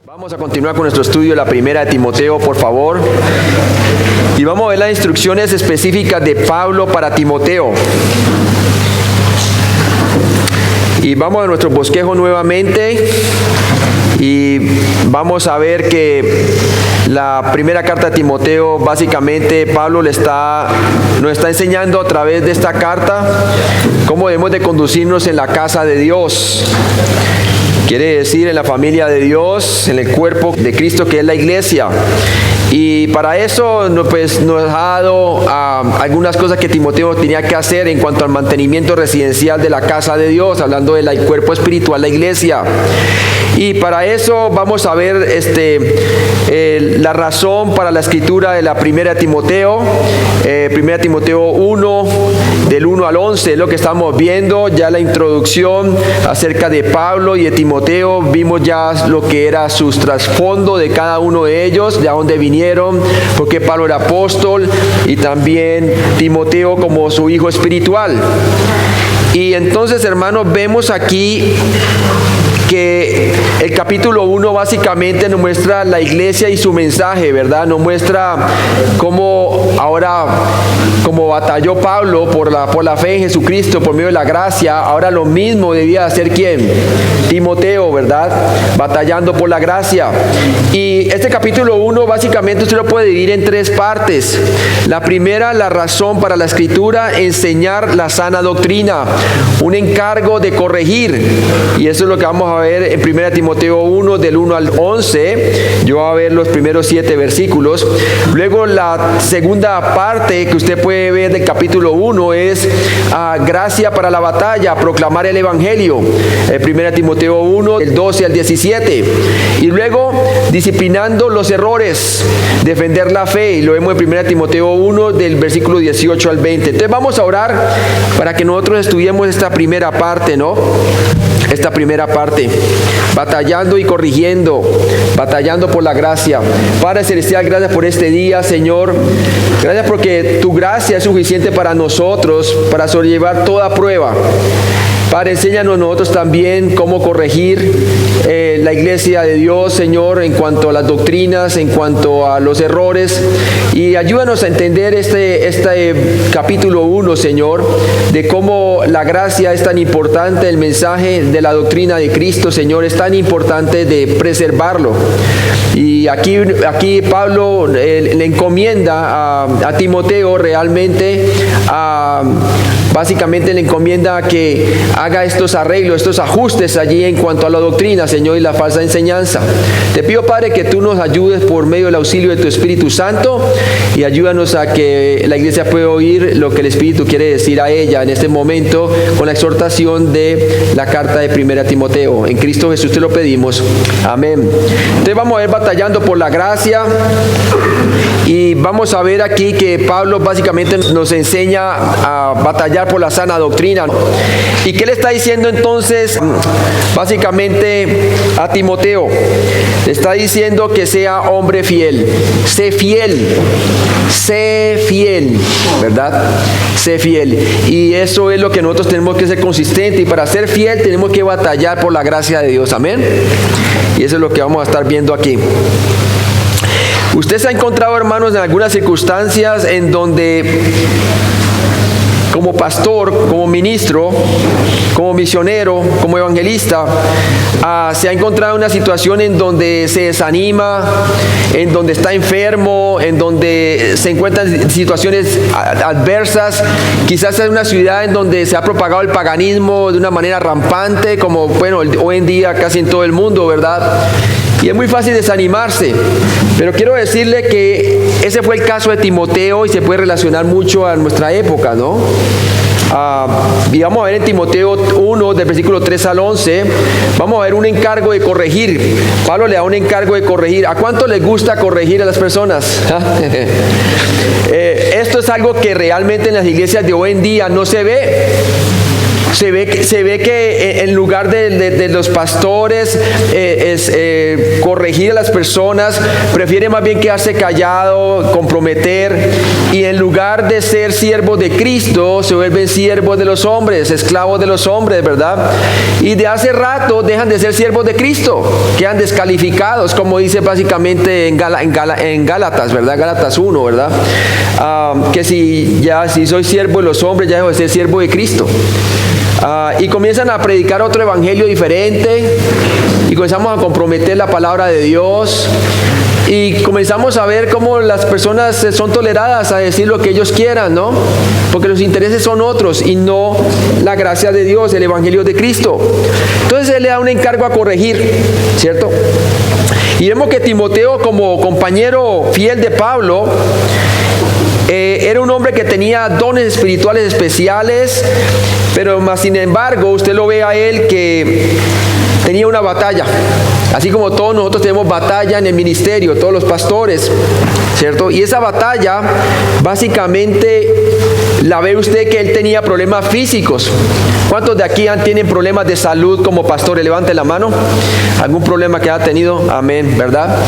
Vamos a continuar con nuestro estudio de la primera de Timoteo, por favor. Y vamos a ver las instrucciones específicas de Pablo para Timoteo. Y vamos a nuestro bosquejo nuevamente. Y vamos a ver que la primera carta de Timoteo, básicamente Pablo nos está enseñando a través de esta carta cómo debemos de conducirnos en la casa de Dios. Quiere decir en la familia de Dios, en el cuerpo de Cristo que es la iglesia. Y para eso nos ha dado algunas cosas que Timoteo tenía que hacer en cuanto al mantenimiento residencial de la casa de Dios, hablando del cuerpo espiritual, la iglesia. Y para eso vamos a ver la razón para la escritura de la primera Timoteo, primera Timoteo 1, del 1 al 11, es lo que estamos viendo, ya la introducción acerca de Pablo y de Timoteo, vimos ya lo que era su trasfondo de cada uno de ellos, de dónde vinieron, porque Pablo era apóstol y también Timoteo como su hijo espiritual. Y entonces, hermanos, vemos aquí que el capítulo 1 básicamente nos muestra la iglesia y su mensaje, ¿verdad? Nos muestra cómo batalló Pablo por la fe en Jesucristo, por medio de la gracia. Ahora lo mismo debía hacer ¿quién? Timoteo, ¿verdad? Batallando por la gracia. Y este capítulo 1 básicamente usted lo puede dividir en tres partes. La primera, la razón para la escritura, enseñar la sana doctrina, un encargo de corregir. Y eso es lo que vamos a ver en 1 Timoteo 1, del 1 al 11. Yo voy a ver los primeros 7 versículos. Luego la segunda parte que usted puede ver del capítulo 1 es gracia para la batalla, proclamar el evangelio. 1 Timoteo 1, del 12 al 17. Y luego disciplinando los errores, defender la fe. Y lo vemos en 1 Timoteo 1, del versículo 18 al 20. Entonces vamos a orar para que nosotros estudiemos esta primera parte, ¿no? Esta primera parte, batallando y corrigiendo, batallando por la gracia. Padre Celestial, gracias por este día, Señor. Gracias porque tu gracia es suficiente para nosotros, para sobrellevar toda prueba. Padre, enséñanos nosotros también cómo corregir la iglesia de Dios, Señor, en cuanto a las doctrinas, en cuanto a los errores. Y ayúdanos a entender este capítulo 1, Señor, de cómo la gracia es tan importante, el mensaje de la doctrina de Cristo, Señor, es tan importante de preservarlo. Y aquí Pablo le encomienda a Timoteo realmente básicamente le encomienda que haga estos arreglos, estos ajustes allí en cuanto a la doctrina, Señor, y la falsa enseñanza. Te pido, Padre, que tú nos ayudes por medio del auxilio de tu Espíritu Santo y ayúdanos a que la iglesia pueda oír lo que el Espíritu quiere decir a ella en este momento con la exhortación de la carta de 1 Timoteo. En Cristo Jesús te lo pedimos. Amén. Entonces vamos a ir batallando por la gracia y vamos a ver aquí que Pablo básicamente nos enseña a batallar por la sana doctrina. ¿Y qué le está diciendo entonces básicamente a Timoteo? Le está diciendo que sea hombre fiel. Sé fiel, ¿verdad? Sé fiel. Y eso es lo que nosotros tenemos que ser consistentes, y para ser fiel tenemos que batallar por la gracia de Dios. Amén. Y eso es lo que vamos a estar viendo aquí. Usted se ha encontrado, hermanos, en algunas circunstancias en donde como pastor, como ministro, como misionero, como evangelista, se ha encontrado en una situación en donde se desanima, en donde está enfermo, en donde se encuentran situaciones adversas. Quizás es una ciudad en donde se ha propagado el paganismo de una manera rampante, como bueno, hoy en día casi en todo el mundo, ¿verdad? Y es muy fácil desanimarse, pero quiero decirle que ese fue el caso de Timoteo y se puede relacionar mucho a nuestra época, ¿no? Y vamos a ver en Timoteo 1, del versículo 3 al 11, vamos a ver un encargo de corregir. Pablo le da un encargo de corregir. ¿A cuánto les gusta corregir a las personas? Esto es algo que realmente en las iglesias de hoy en día no se ve. se ve que en lugar de los pastores corregir a las personas, prefiere más bien quedarse callado, comprometer, y en lugar de ser siervos de Cristo, se vuelven siervos de los hombres, esclavos de los hombres, ¿verdad? Y de hace rato dejan de ser siervos de Cristo, quedan descalificados, como dice básicamente en Gálatas, ¿verdad? Gálatas 1, ¿verdad? Que si soy siervo de los hombres, ya dejo de ser siervo de Cristo. Y comienzan a predicar otro evangelio diferente, y comenzamos a comprometer la palabra de Dios, y comenzamos a ver cómo las personas son toleradas a decir lo que ellos quieran, ¿no? Porque los intereses son otros y no la gracia de Dios, el evangelio de Cristo. Entonces él le da un encargo a corregir, ¿cierto? Y vemos que Timoteo, como compañero fiel de Pablo, era un hombre que tenía dones espirituales especiales, pero más sin embargo usted lo ve a él que tenía una batalla, así como todos nosotros tenemos batalla en el ministerio, todos los pastores, ¿cierto? Y esa batalla básicamente la ve usted que él tenía problemas físicos. ¿Cuántos de aquí tienen problemas de salud como pastores? Levante la mano. ¿Algún problema que ha tenido? Amén, ¿verdad?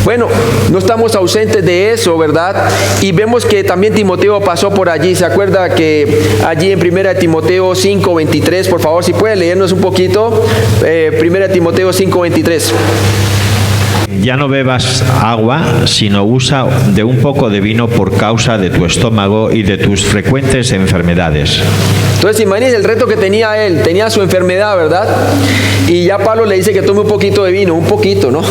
Bueno, no estamos ausentes de eso, ¿verdad? Y vemos que también Timoteo pasó por allí. ¿Se acuerda que allí en 1 Timoteo 5:23, por favor, si puede leernos un poquito? 1 Timoteo 5:23. Ya no bebas agua, sino usa de un poco de vino por causa de tu estómago y de tus frecuentes enfermedades. Entonces imagínense el reto que tenía él, tenía su enfermedad, ¿verdad? Y ya Pablo le dice que tome un poquito de vino, un poquito, ¿no?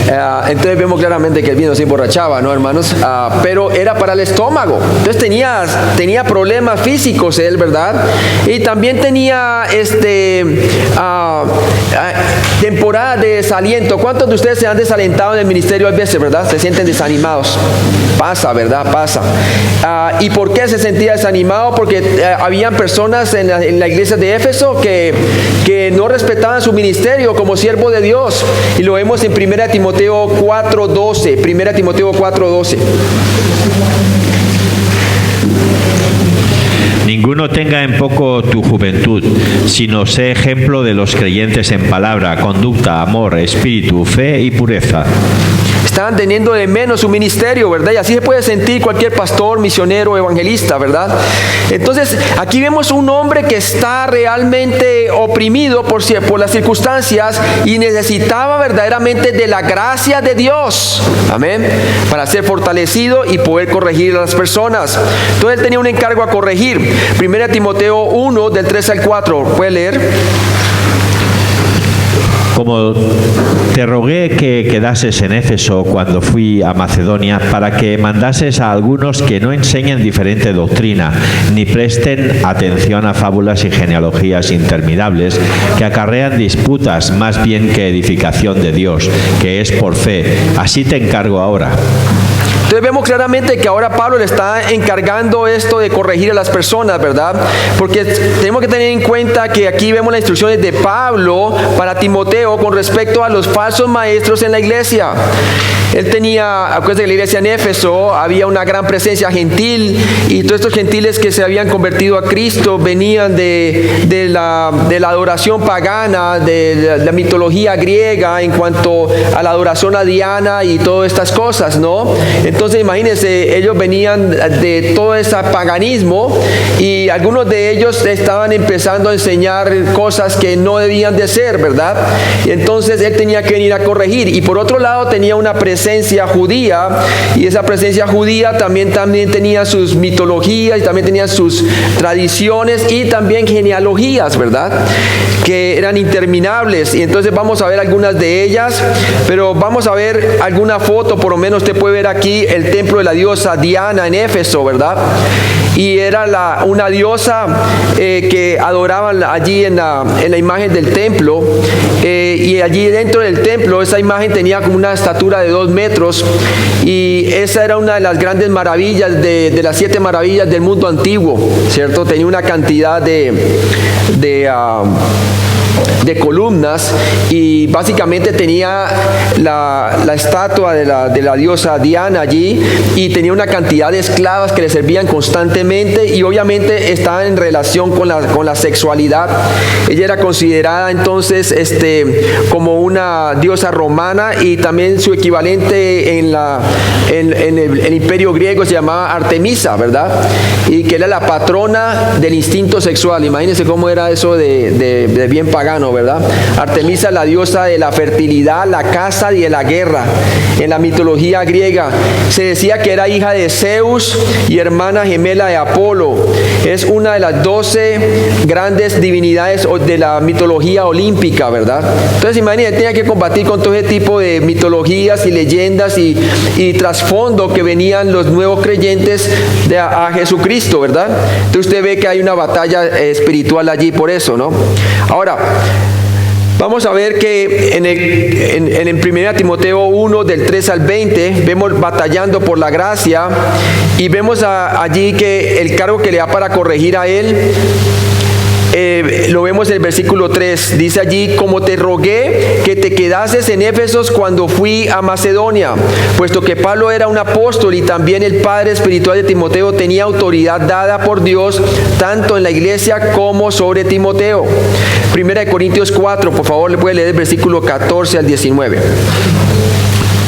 Entonces vemos claramente que el vino se emborrachaba, ¿no, hermanos? Pero era para el estómago. Entonces tenía problemas físicos él, ¿verdad? Y también tenía temporada de desaliento. ¿Cuántos de ustedes se han desalentado en el ministerio a veces, verdad? Se sienten desanimados. Pasa, ¿verdad? Pasa. ¿Y por qué se sentía desanimado? Porque habían personas en la iglesia de Éfeso que no respetaban su ministerio como siervo de Dios. Y lo vemos en 1 Timoteo 4:12. 1 Timoteo 4:12. Ninguno tenga en poco tu juventud, sino sé ejemplo de los creyentes en palabra, conducta, amor, espíritu, fe y pureza. Estaban teniendo de menos su ministerio, ¿verdad? Y así se puede sentir cualquier pastor, misionero, evangelista, ¿verdad? Entonces, aquí vemos un hombre que está realmente oprimido por las circunstancias y necesitaba verdaderamente de la gracia de Dios, amén, para ser fortalecido y poder corregir a las personas. Entonces, él tenía un encargo a corregir. 1 Timoteo 1, del 3 al 4, ¿puede leer? Como te rogué que quedases en Éfeso cuando fui a Macedonia, para que mandases a algunos que no enseñen diferente doctrina, ni presten atención a fábulas y genealogías interminables, que acarrean disputas más bien que edificación de Dios, que es por fe. Así te encargo ahora. Entonces vemos claramente que ahora Pablo le está encargando esto de corregir a las personas, ¿verdad? Porque tenemos que tener en cuenta que aquí vemos las instrucciones de Pablo para Timoteo con respecto a los falsos maestros en la iglesia. Él tenía, acuérdense que la iglesia en Éfeso había una gran presencia gentil, y todos estos gentiles que se habían convertido a Cristo venían de la adoración pagana, de la mitología griega en cuanto a la adoración a Diana y todas estas cosas, ¿no? Entonces imagínense, ellos venían de todo ese paganismo, y algunos de ellos estaban empezando a enseñar cosas que no debían de ser, ¿verdad? Y entonces él tenía que venir a corregir. Y por otro lado tenía una presencia judía, y esa presencia judía también tenía sus mitologías, y también tenía sus tradiciones, y también genealogías, ¿verdad?, que eran interminables. Y entonces vamos a ver algunas de ellas, pero vamos a ver alguna foto. Por lo menos usted puede ver aquí el templo de la diosa Diana en Éfeso, ¿verdad? Y era una diosa que adoraban allí en la imagen del templo, y allí dentro del templo esa imagen tenía como una estatura de 2 metros, y esa era una de las grandes maravillas de las 7 maravillas del mundo antiguo, ¿cierto? Tenía una cantidad de columnas, y básicamente tenía la estatua de la diosa Diana allí, y tenía una cantidad de esclavas que le servían constantemente, y obviamente estaba en relación con la sexualidad. Ella era considerada entonces como una diosa romana, y también su equivalente en el imperio griego se llamaba Artemisa, ¿verdad? Y que era la patrona del instinto sexual. Imagínense cómo era eso de bien pagano, ¿verdad? Artemisa, la diosa de la fertilidad, la caza y de la guerra. En la mitología griega se decía que era hija de Zeus y hermana gemela de Apolo. Es una de las 12 grandes divinidades de la mitología olímpica, ¿verdad? Entonces imagínense, tenía que combatir con todo ese tipo de mitologías y leyendas y trasfondo que venían los nuevos creyentes a Jesucristo, ¿verdad? Entonces usted ve que hay una batalla espiritual allí por eso, ¿no? Ahora, vamos a ver que en 1 Timoteo 1, del 3 al 20, vemos batallando por la gracia, y vemos allí que el cargo que le da para corregir a él, lo vemos en el versículo 3, dice allí: como te rogué que te quedases en Éfesos cuando fui a Macedonia, puesto que Pablo era un apóstol y también el padre espiritual de Timoteo tenía autoridad dada por Dios tanto en la iglesia como sobre Timoteo. 1 Corintios 4, por favor, le puede leer el versículo 14 al 19.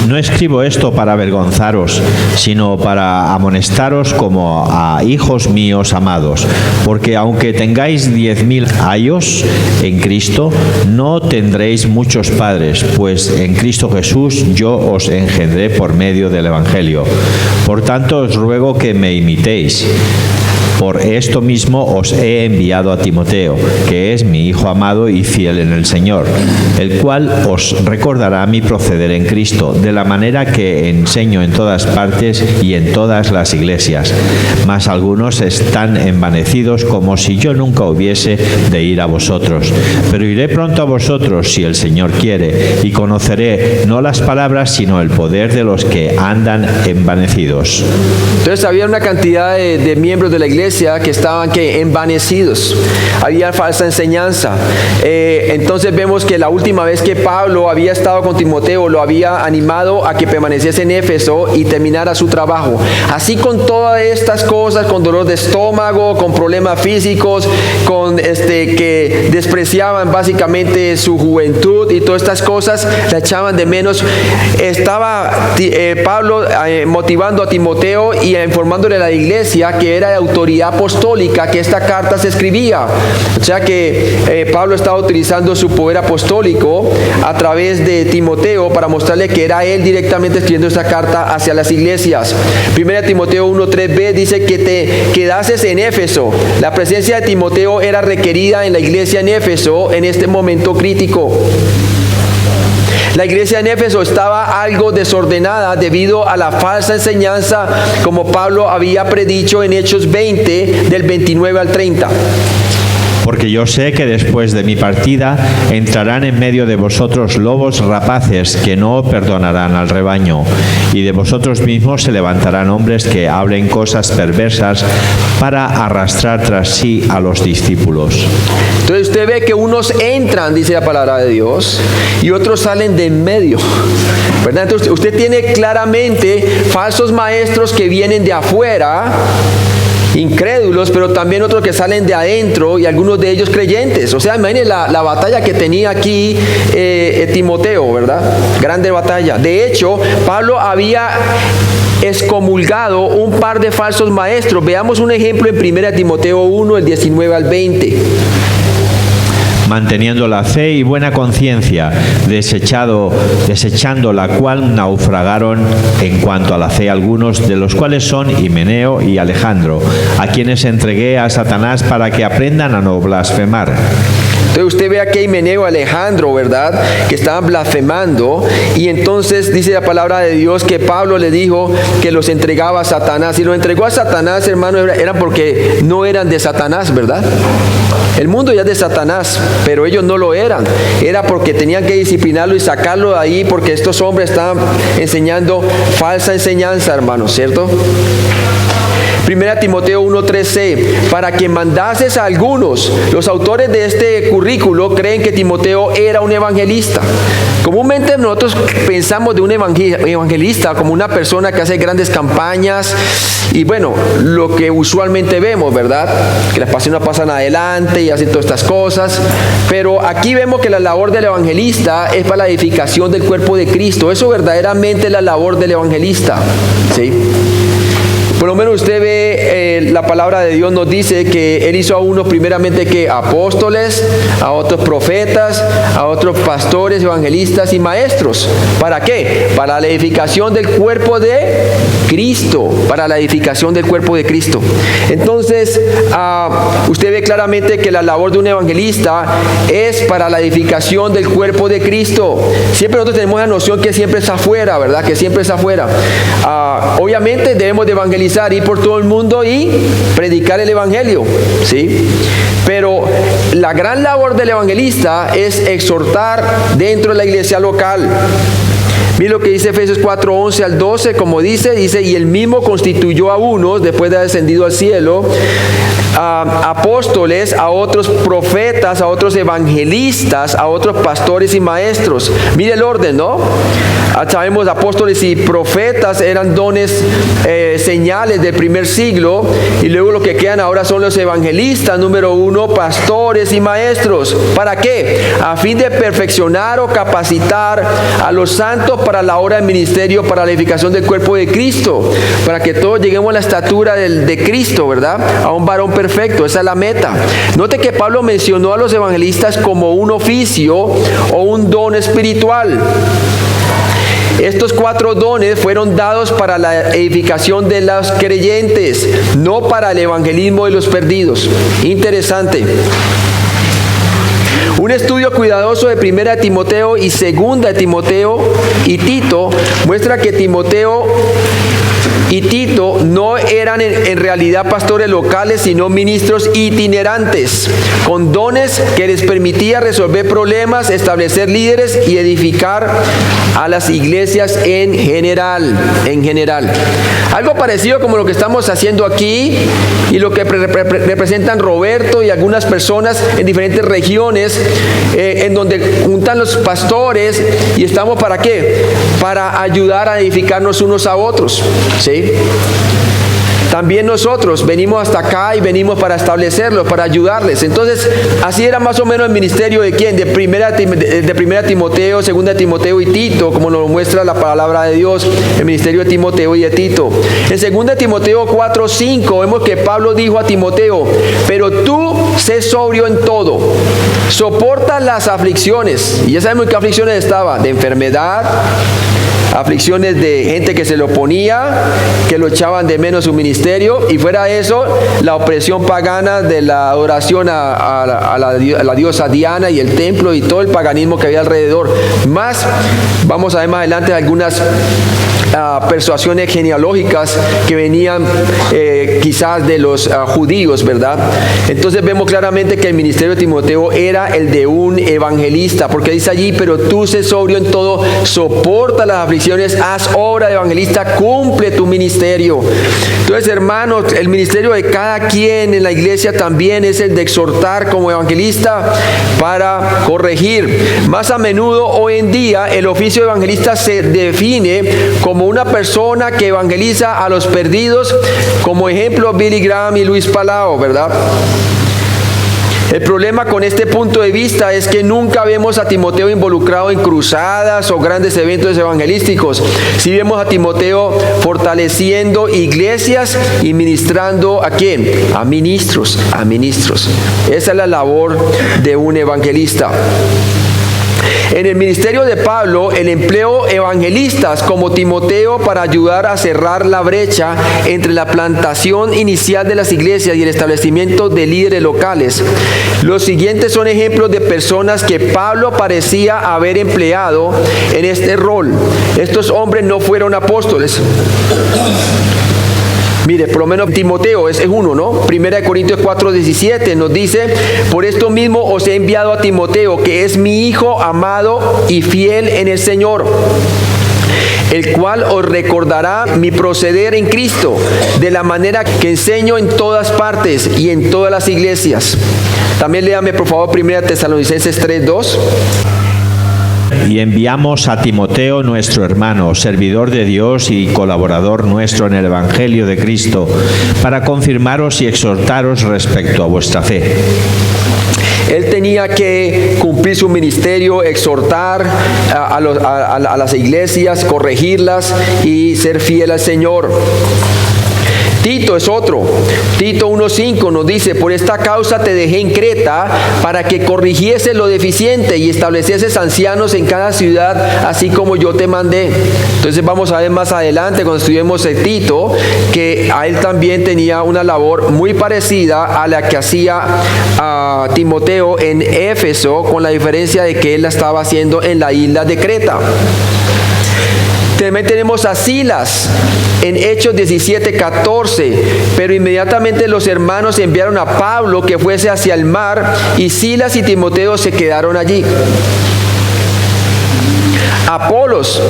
No escribo esto para avergonzaros, sino para amonestaros como a hijos míos amados, porque aunque tengáis 10.000 años en Cristo, no tendréis muchos padres, pues en Cristo Jesús yo os engendré por medio del Evangelio. Por tanto, os ruego que me imitéis. Por esto mismo os he enviado a Timoteo, que es mi hijo amado y fiel en el Señor, el cual os recordará mi proceder en Cristo, de la manera que enseño en todas partes y en todas las iglesias. Mas algunos están envanecidos como si yo nunca hubiese de ir a vosotros. Pero iré pronto a vosotros si el Señor quiere, y conoceré no las palabras, sino el poder de los que andan envanecidos. Entonces había una cantidad de miembros de la iglesia que estaban envanecidos, había falsa enseñanza. Entonces vemos que la última vez que Pablo había estado con Timoteo, lo había animado a que permaneciese en Éfeso y terminara su trabajo. Así, con todas estas cosas, con dolor de estómago, con problemas físicos, con que despreciaban básicamente su juventud y todas estas cosas, la echaban de menos. Estaba Pablo motivando a Timoteo y informándole a la iglesia que era de autoridad apostólica que esta carta se escribía. O sea que Pablo estaba utilizando su poder apostólico a través de Timoteo para mostrarle que era él directamente escribiendo esta carta hacia las iglesias. 1 Timoteo 1:3b dice que te quedases en Éfeso. La presencia de Timoteo era requerida en la iglesia en Éfeso en este momento crítico. La iglesia en Éfeso estaba algo desordenada debido a la falsa enseñanza, como Pablo había predicho en Hechos 20, del 29 al 30. Porque yo sé que después de mi partida entrarán en medio de vosotros lobos rapaces que no perdonarán al rebaño, y de vosotros mismos se levantarán hombres que hablen cosas perversas para arrastrar tras sí a los discípulos. Entonces usted ve que unos entran, dice la palabra de Dios, y otros salen de en medio, ¿verdad? Entonces usted tiene claramente falsos maestros que vienen de afuera, incrédulos, pero también otros que salen de adentro, y algunos de ellos creyentes. O sea, imagínense la batalla que tenía aquí Timoteo, ¿verdad? Grande batalla. De hecho, Pablo había excomulgado un par de falsos maestros. Veamos un ejemplo en 1 Timoteo 1, el 19 al 20. Manteniendo la fe y buena conciencia, desechando la cual naufragaron en cuanto a la fe algunos, de los cuales son Himeneo y Alejandro, a quienes entregué a Satanás para que aprendan a no blasfemar. Entonces usted ve aquí a Himeneo y Alejandro, ¿verdad?, que estaban blasfemando, y entonces dice la palabra de Dios que Pablo le dijo que los entregaba a Satanás. Y los entregó a Satanás, hermano, eran porque no eran de Satanás, ¿verdad? El mundo ya es de Satanás, pero ellos no lo eran. Era porque tenían que disciplinarlo y sacarlo de ahí, porque estos hombres estaban enseñando falsa enseñanza, hermanos, ¿cierto? 1 Timoteo 1:3c, para que mandases a algunos. Los autores de este currículo creen que Timoteo era un evangelista. Comúnmente nosotros pensamos de un evangelista como una persona que hace grandes campañas y bueno, lo que usualmente vemos, ¿verdad? Que las personas pasan adelante y hacen todas estas cosas, pero aquí vemos que la labor del evangelista es para la edificación del cuerpo de Cristo. Eso verdaderamente es la labor del evangelista, ¿sí? Por lo menos usted ve, la palabra de Dios nos dice que Él hizo a unos primeramente que apóstoles, a otros profetas, a otros pastores, evangelistas y maestros. ¿Para qué? Para la edificación del cuerpo de Cristo, para la edificación del cuerpo de Cristo. Entonces, usted ve claramente que la labor de un evangelista es para la edificación del cuerpo de Cristo. Siempre nosotros tenemos la noción que siempre está afuera, ¿verdad? Que siempre está afuera. Obviamente debemos de evangelizar, ir por todo el mundo y predicar el evangelio, ¿sí? Pero la gran labor del evangelista es exhortar dentro de la iglesia local. Mira lo que dice Efesios 4:11 al 12, como dice, y él mismo constituyó a unos, después de haber ascendido al cielo, a apóstoles, a otros profetas, a otros evangelistas, a otros pastores y maestros. Mire el orden, ¿no? Sabemos, apóstoles y profetas eran dones, señales del primer siglo, y luego lo que quedan ahora son los evangelistas, número 1, pastores y maestros. ¿Para qué? A fin de perfeccionar o capacitar a los santos para la obra del ministerio, para la edificación del cuerpo de Cristo, para que todos lleguemos a la estatura de Cristo, ¿verdad? A un varón perfecto. Esa es la meta. Note que Pablo mencionó a los evangelistas como un oficio o un don espiritual. Estos 4 dones fueron dados para la edificación de los creyentes, no para el evangelismo de los perdidos. Interesante. Un estudio cuidadoso de 1 Timoteo y 2 Timoteo y Tito muestra que Timoteo y Tito no eran en realidad pastores locales, sino ministros itinerantes, con dones que les permitía resolver problemas, establecer líderes y edificar a las iglesias en general. Algo parecido como lo que estamos haciendo aquí y lo que representan Roberto y algunas personas en diferentes regiones, en donde juntan los pastores y estamos ¿para qué? Para ayudar a edificarnos unos a otros, ¿sí? También nosotros venimos hasta acá y venimos para establecerlos, para ayudarles. Entonces, así era más o menos el ministerio de ¿quién? De 1 Timoteo, 2 Timoteo y Tito, como nos muestra la palabra de Dios, el ministerio de Timoteo y de Tito. En 2 Timoteo 4:5 vemos que Pablo dijo a Timoteo: pero tú sé sobrio en todo, soporta las aflicciones. Y ya sabemos qué aflicciones estaba: de enfermedad, aflicciones de gente que se le oponía, que lo echaban de menos su ministerio, y fuera de eso, la opresión pagana de la adoración a la diosa Diana y el templo y todo el paganismo que había alrededor. Más, vamos a ver más adelante algunas persuasiones genealógicas que venían quizás de los judíos, ¿verdad? Entonces vemos claramente que el ministerio de Timoteo era el de un evangelista, porque dice allí: pero tú sé sobrio en todo, soporta las aflicciones, haz obra de evangelista, cumple tu ministerio. Entonces, hermanos, el ministerio de cada quien en la iglesia también es el de exhortar como evangelista para corregir. Más a menudo hoy en día el oficio de evangelista se define como una persona que evangeliza a los perdidos, como ejemplo Billy Graham y Luis Palau, ¿verdad? El problema con este punto de vista es que nunca vemos a Timoteo involucrado en cruzadas o grandes eventos evangelísticos. Sí vemos a Timoteo fortaleciendo iglesias y ministrando ¿a quién? A ministros, a ministros. Esa es la labor de un evangelista. En el ministerio de Pablo, el empleo evangelistas como Timoteo para ayudar a cerrar la brecha entre la plantación inicial de las iglesias y el establecimiento de líderes locales. Los siguientes son ejemplos de personas que Pablo parecía haber empleado en este rol. Estos hombres no fueron apóstoles. Mire, por lo menos Timoteo es uno, ¿no? 1 Corintios 4:17 nos dice: por esto mismo os he enviado a Timoteo, que es mi hijo amado y fiel en el Señor. el cual os recordará mi proceder en Cristo, de la manera que enseño en todas partes y en todas las iglesias. También léame por favor 1 Tesalonicenses 3:2. Y enviamos a Timoteo, nuestro hermano, servidor de Dios y colaborador nuestro en el Evangelio de Cristo, para confirmaros y exhortaros respecto a vuestra fe. Él tenía que cumplir su ministerio, exhortar a las iglesias, corregirlas y ser fiel al Señor. Tito es otro. Tito 1:5 nos dice: por esta causa te dejé en Creta, para que corrigieses lo deficiente y establecieses ancianos en cada ciudad, así como yo te mandé. Entonces vamos a ver más adelante, cuando estudiemos Tito, que a él también tenía una labor muy parecida a la que hacía a Timoteo en Éfeso, con la diferencia de que él la estaba haciendo en la isla de Creta. También tenemos a Silas en Hechos 17:14, pero inmediatamente los hermanos enviaron a Pablo que fuese hacia el mar, y Silas y Timoteo se quedaron allí. Apolos,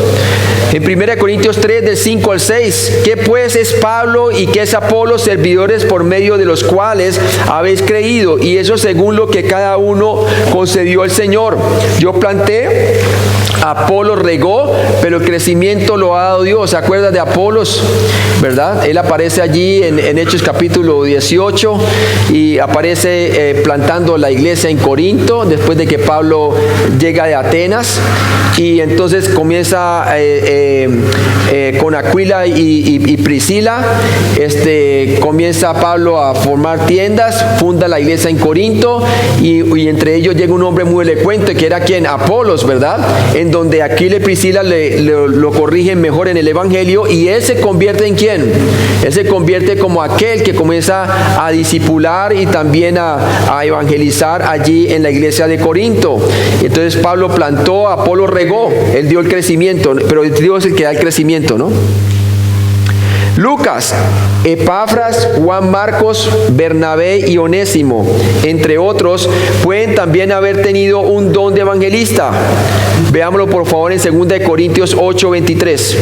en 1 Corintios 3, del 5 al 6, ¿qué pues es Pablo y qué es Apolos? Servidores por medio de los cuales habéis creído, y eso según lo que cada uno concedió al Señor. Yo planté, Apolos regó, pero el crecimiento lo ha dado Dios. ¿Se acuerdan de Apolos? ¿Verdad? Él aparece allí en Hechos capítulo 18 y aparece plantando la iglesia en Corinto, después de que Pablo llega de Atenas, y entonces comienza con Aquila y Priscila, comienza Pablo a formar tiendas, funda la iglesia en Corinto, y entre ellos llega un hombre muy elocuente, que era quien, Apolos, ¿verdad? En donde Aquila y Priscila lo corrigen mejor en el evangelio, y él se convierte en ¿quién? Él se convierte como aquel que comienza a discipular y también a evangelizar allí en la iglesia de Corinto. Entonces Pablo plantó, Apolo regó, él dio el crecimiento, pero Dios es el que da el crecimiento, ¿no? Lucas, Epafras, Juan Marcos, Bernabé y Onésimo, entre otros, pueden también haber tenido un don de evangelista. Veámoslo por favor en 2 Corintios 8:23.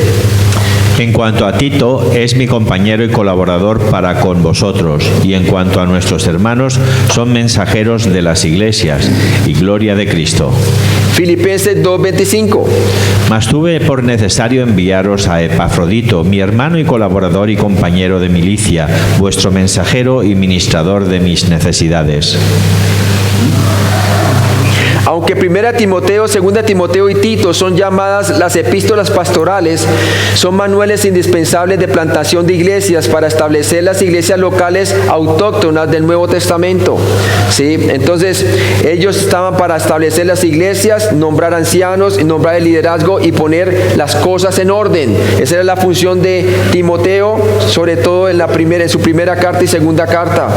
En cuanto a Tito, es mi compañero y colaborador para con vosotros, y en cuanto a nuestros hermanos, son mensajeros de las iglesias y gloria de Cristo. Filipenses 2:25. Mas tuve por necesario enviaros a Epafrodito, mi hermano y colaborador y compañero de milicia, vuestro mensajero y ministrador de mis necesidades. Aunque 1 Timoteo, 2 Timoteo y Tito son llamadas las epístolas pastorales, son manuales indispensables de plantación de iglesias para establecer las iglesias locales autóctonas del Nuevo Testamento. ¿Sí? Entonces, ellos estaban para establecer las iglesias, nombrar ancianos, nombrar el liderazgo y poner las cosas en orden. Esa era la función de Timoteo, sobre todo en su primera carta y segunda carta.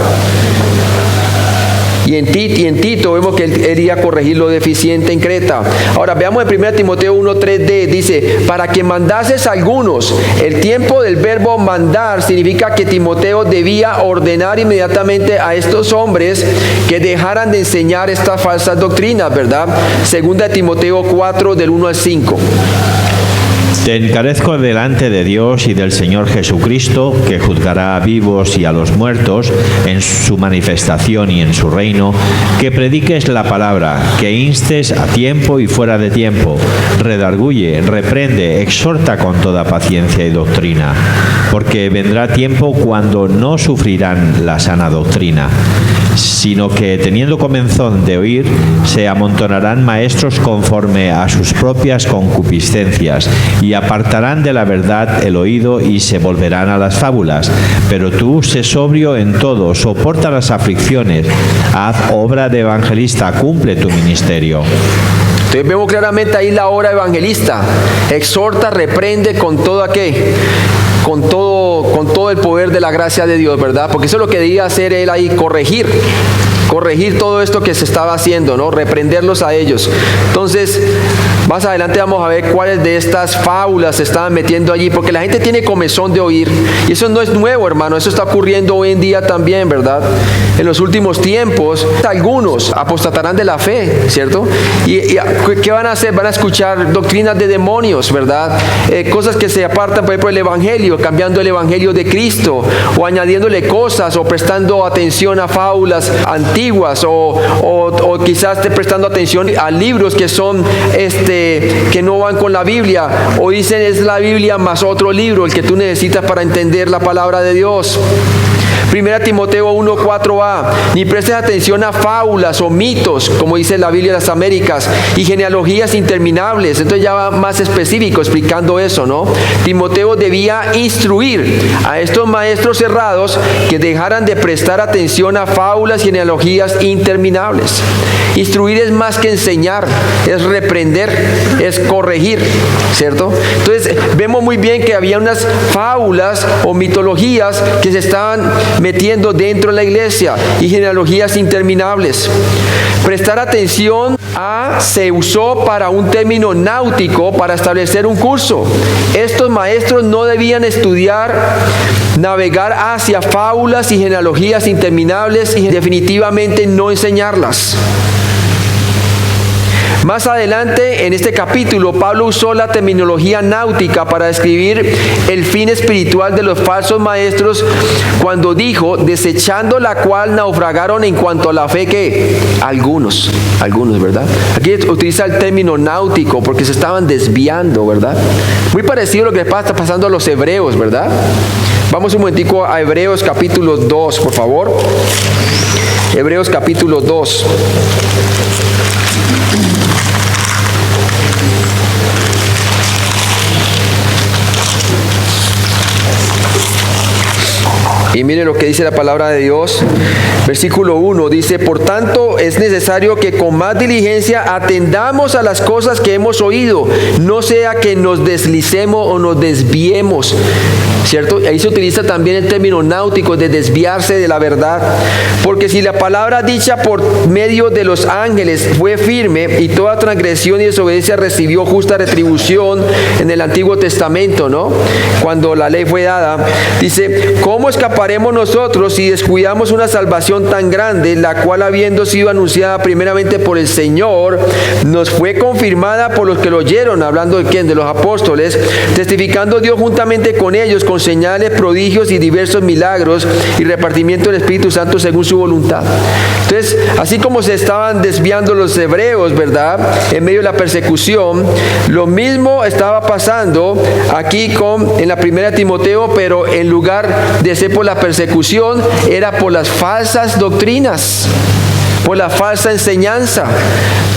Y en Tito vemos que él iba a corregir lo deficiente en Creta. Ahora veamos en 1 Timoteo 1:3d, dice: para que mandases a algunos. El tiempo del verbo mandar significa que Timoteo debía ordenar inmediatamente a estos hombres que dejaran de enseñar estas falsas doctrinas, ¿verdad? 2 Timoteo 4, del 1 al 5. Te encarezco delante de Dios y del Señor Jesucristo, que juzgará a vivos y a los muertos en su manifestación y en su reino, que prediques la palabra, que instes a tiempo y fuera de tiempo, redarguye, reprende, exhorta con toda paciencia y doctrina, porque vendrá tiempo cuando no sufrirán la sana doctrina, sino que teniendo comezón de oír, se amontonarán maestros conforme a sus propias concupiscencias, y apartarán de la verdad el oído y se volverán a las fábulas. Pero tú sé sobrio en todo, soporta las aflicciones, haz obra de evangelista, cumple tu ministerio. Entonces vemos claramente ahí la obra evangelista. Exhorta, reprende con todo aquel. con todo el poder de la gracia de Dios, ¿verdad? Porque eso es lo que debía hacer él ahí, corregir todo esto que se estaba haciendo, ¿no? Reprenderlos a ellos. Entonces, más adelante vamos a ver cuáles de estas fábulas se estaban metiendo allí, porque la gente tiene comezón de oír, y eso no es nuevo, hermano, eso está ocurriendo hoy en día también, ¿verdad? En los últimos tiempos, algunos apostatarán de la fe, ¿cierto? ¿Y qué van a hacer? Van a escuchar doctrinas de demonios, ¿verdad? Cosas que se apartan, por ejemplo, del Evangelio, cambiando el Evangelio de Cristo, o añadiéndole cosas, o prestando atención a fábulas antiguas, o quizás prestando atención a libros que son que no van con la Biblia, o dicen es la Biblia más otro libro el que tú necesitas para entender la palabra de Dios. 1 Timoteo 1:4a, ni prestes atención a fábulas o mitos, como dice la Biblia de las Américas, y genealogías interminables. Entonces ya va más específico explicando eso, ¿no? Timoteo debía instruir a estos maestros cerrados que dejaran de prestar atención a fábulas y genealogías interminables. Instruir es más que enseñar, es reprender, es corregir, ¿cierto? Entonces vemos muy bien que había unas fábulas o mitologías que se estaban metiendo dentro de la iglesia y genealogías interminables. Prestar atención se usó para un término náutico para establecer un curso. Estos maestros no debían navegar hacia fábulas y genealogías interminables y definitivamente no enseñarlas. Más adelante en este capítulo, Pablo usó la terminología náutica para describir el fin espiritual de los falsos maestros cuando dijo, desechando la cual naufragaron en cuanto a la fe que algunos, ¿verdad? Aquí utiliza el término náutico porque se estaban desviando, ¿verdad? Muy parecido a lo que está pasando a los hebreos, ¿verdad? Vamos un momentico a Hebreos capítulo 2, por favor. Hebreos capítulo 2. Y mire lo que dice la palabra de Dios, versículo 1, dice, por tanto es necesario que con más diligencia atendamos a las cosas que hemos oído, no sea que nos deslicemos o nos desviemos, ¿cierto? Ahí se utiliza también el término náutico de desviarse de la verdad, porque si la palabra dicha por medio de los ángeles fue firme y toda transgresión y desobediencia recibió justa retribución en el Antiguo Testamento, ¿no? Cuando la ley fue dada, dice, ¿cómo escaparemos nosotros si descuidamos una salvación tan grande, la cual habiendo sido anunciada primeramente por el Señor, nos fue confirmada por los que lo oyeron? Hablando de quién, de los apóstoles, testificando Dios juntamente con ellos, con señales, prodigios y diversos milagros y repartimiento del Espíritu Santo según su voluntad. Entonces, así como se estaban desviando los hebreos, ¿verdad?, en medio de la persecución, lo mismo estaba pasando aquí en la primera Timoteo, pero en lugar de ser por la persecución, era por las falsas doctrinas, por la falsa enseñanza,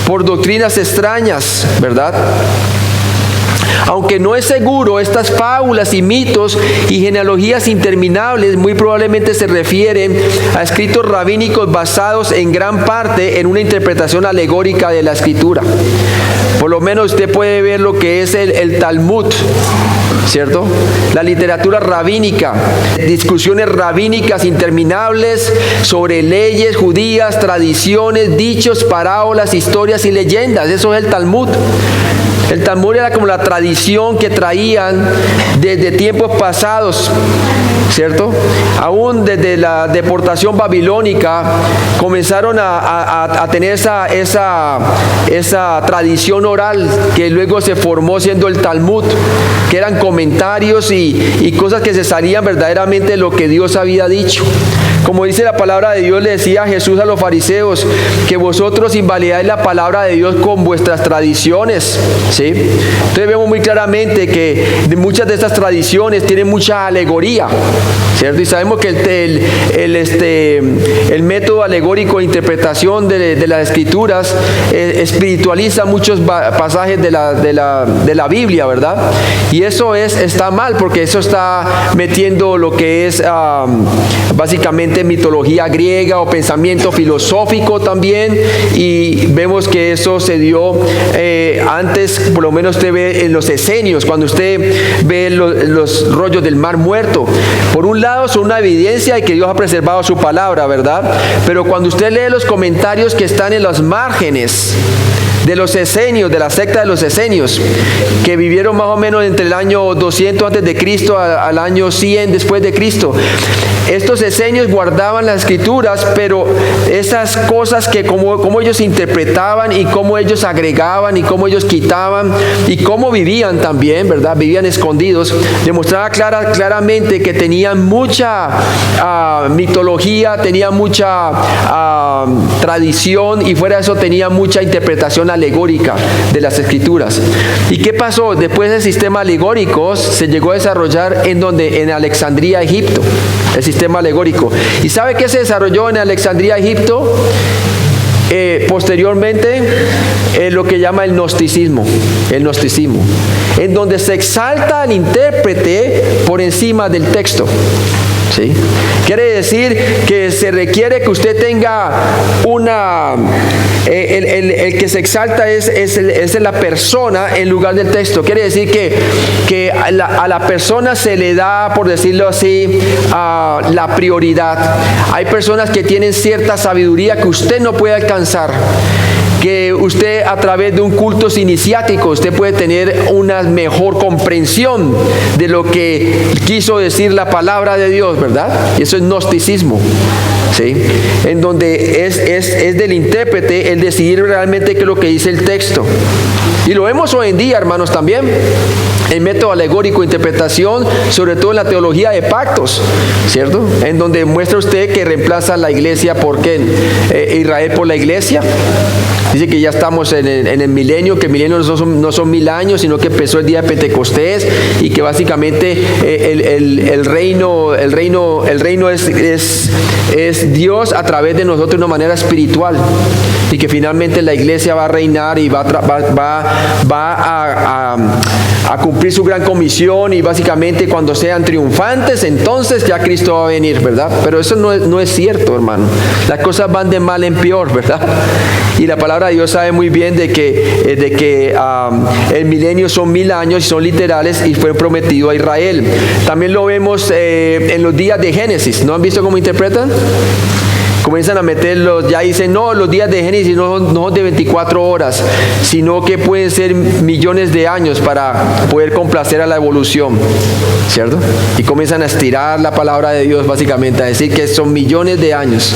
por doctrinas extrañas, ¿verdad? Aunque no es seguro, estas fábulas y mitos y genealogías interminables muy probablemente se refieren a escritos rabínicos basados en gran parte en una interpretación alegórica de la Escritura. Por lo menos usted puede ver lo que es el Talmud, ¿cierto? La literatura rabínica, discusiones rabínicas interminables sobre leyes judías, tradiciones, dichos, parábolas, historias y leyendas. Eso es el Talmud. El Talmud era como la tradición que traían desde tiempos pasados, ¿cierto? Aún desde la deportación babilónica comenzaron a tener esa tradición oral que luego se formó siendo el Talmud, que eran comentarios y cosas que se salían verdaderamente de lo que Dios había dicho. Como dice la palabra de Dios, le decía Jesús a los fariseos, que vosotros invalidáis la palabra de Dios con vuestras tradiciones, ¿sí? Entonces vemos muy claramente que muchas de estas tradiciones tienen mucha alegoría, ¿cierto? Y sabemos que el método alegórico de interpretación de las Escrituras espiritualiza muchos pasajes de la Biblia, ¿verdad? Y eso está mal, porque eso está metiendo lo que es básicamente básicamente mitología griega o pensamiento filosófico también, y vemos que eso se dio antes, por lo menos usted ve en los esenios, cuando usted ve los rollos del Mar Muerto. Por un lado son una evidencia de que Dios ha preservado su palabra, ¿verdad? Pero cuando usted lee los comentarios que están en las márgenes de los esenios, de la secta de los esenios, que vivieron más o menos entre el año 200 antes de Cristo al año 100 después de Cristo. Estos esenios guardaban las escrituras, pero esas cosas que como ellos interpretaban y cómo ellos agregaban y cómo ellos quitaban y cómo vivían también, ¿verdad? Vivían escondidos, demostraba claramente que tenían mucha mitología, tenían mucha tradición, y fuera de eso tenía mucha interpretación alegórica de las escrituras. ¿Y qué pasó? Después del sistema alegórico se llegó a desarrollar en Alejandría, Egipto, el sistema alegórico. ¿Y sabe qué se desarrolló en Alejandría, Egipto? Posteriormente, lo que llama el gnosticismo, en donde se exalta al intérprete por encima del texto. ¿Sí? Quiere decir que se requiere que usted tenga el que se exalta es la persona en lugar del texto. Quiere decir que a la persona se le da, por decirlo así, la prioridad. Hay personas que tienen cierta sabiduría que usted no puede alcanzar, que usted a través de un culto iniciático usted puede tener una mejor comprensión de lo que quiso decir la palabra de Dios, ¿verdad? Y eso es gnosticismo, ¿sí? En donde es del intérprete el decidir realmente qué es lo que dice el texto. Y lo vemos hoy en día, hermanos, también. El método alegórico de interpretación, sobre todo en la teología de pactos, ¿cierto? En donde muestra usted que reemplaza la iglesia Israel por la iglesia. Dice que ya estamos en el milenio, que el milenio no son 1000 años, sino que empezó el día de Pentecostés, y que básicamente el reino es Dios a través de nosotros de una manera espiritual, y que finalmente la iglesia va a reinar y va a cumplir su gran comisión, y básicamente cuando sean triunfantes, entonces ya Cristo va a venir, ¿verdad? Pero eso no es cierto, hermano. Las cosas van de mal en peor, ¿verdad? Y la palabra de Dios sabe muy bien de que el milenio son 1000 años y son literales, y fue prometido a Israel. También lo vemos en los días de Génesis. ¿No han visto cómo interpretan? Comienzan a meterlos, ya dicen, no, los días de Génesis no son de 24 horas, sino que pueden ser millones de años para poder complacer a la evolución, ¿cierto? Y comienzan a estirar la palabra de Dios, básicamente, a decir que son millones de años.